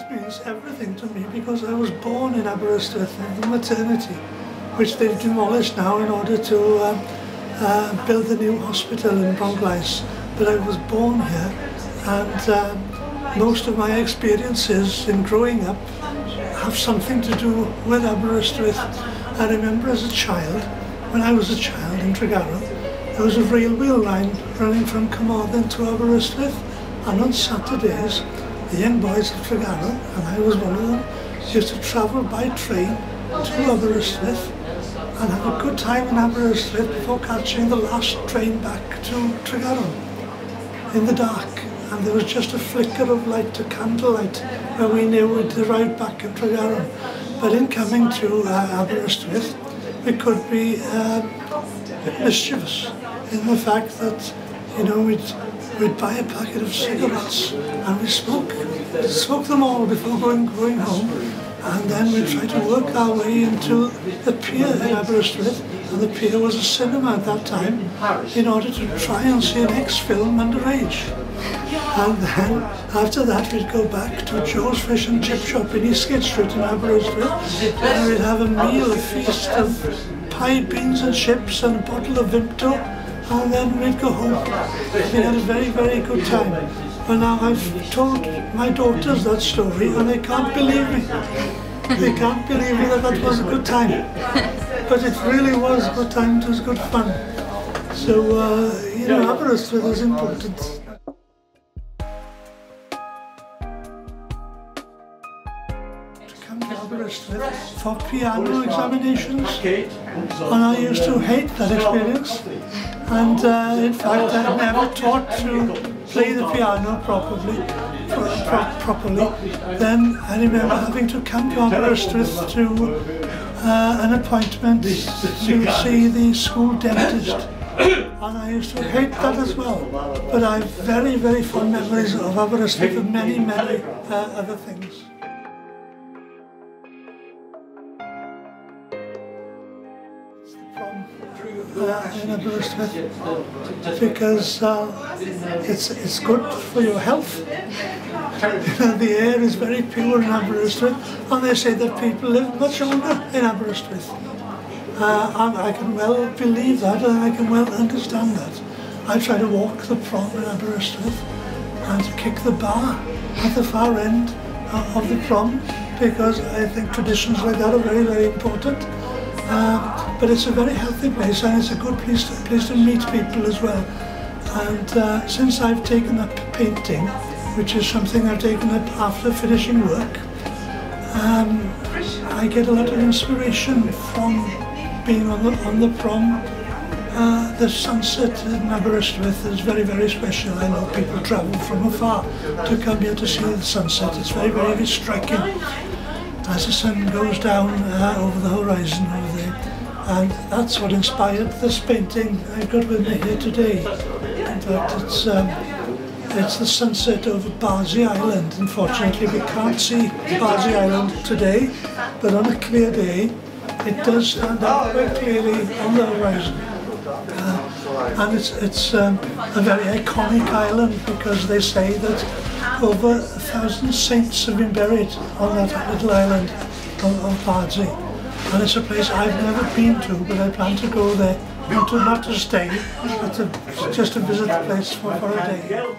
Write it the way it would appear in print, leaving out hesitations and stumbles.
It means everything to me because I was born in Aberystwyth in the maternity, which they've demolished now in order to build the new hospital in Bronglais. But I was born here, and most of my experiences in growing up have something to do with Aberystwyth. I remember as a child, when I was a child in Tregarron, there was a railway line running from Carmarthen to Aberystwyth, and on Saturdays the young boys of Tregarron, and I was one of them, used to travel by train to Aberystwyth and have a good time in Aberystwyth before catching the last train back to Tregarron in the dark. And there was just a flicker of light, a candlelight, where we knew we'd arrived back in Tregarron. But in coming to Aberystwyth, we could be mischievous in the fact that, you know, we'd buy a packet of cigarettes and we'd smoke them all before going home, and then we'd try to work our way into the pier in Aberystwyth, and the pier was a cinema at that time, in order to try and see an X-film underage. And then after that we'd go back to Joe's Fish and Chip Shop in Eastgate Street in Aberystwyth, and we'd have a meal, a feast of pie, beans and chips and a bottle of Vimto, and then we'd go home. We had a very, very good time. Well, now I've told my daughters that story and they can't believe me. They can't believe me that was a good time. But it really was a good time, it was good fun. So, you know, Aberystwyth is important. Aberystwyth for piano examinations, and I used to hate that experience, and in fact I never taught to play the piano properly. Then I remember having to come to Aberystwyth to an appointment to see the school dentist, and I used to hate that as well. But I have very, very fond memories of Aberystwyth and many, many other things. In Aberystwyth, because it's good for your health. You know, the air is very pure in Aberystwyth, and they say that people live much longer in Aberystwyth. And I can well believe that, and I can well understand that. I try to walk the prom in Aberystwyth and to kick the bar at the far end of the prom, because I think traditions like that are very, very important. But it's a very healthy place, and it's a good place to meet people as well. And since I've taken up painting, which is something I've taken up after finishing work, I get a lot of inspiration from being on the prom. The sunset in Aberystwyth is very, very special. I know people travel from afar to come here to see the sunset. It's very, very, very striking as the sun goes down over the horizon over there. And that's what inspired this painting I've got with me here today. In fact, it's the sunset over Aberysywth Island. Unfortunately, we can't see Aberysywth Island today, but on a clear day, it does stand out quite clearly on the horizon. And it's a very iconic island, because they say that over 1,000 saints have been buried on that little island of Aberystwyth. And it's a place I've never been to, but I plan to go there, not to stay, but just to visit the place for a day.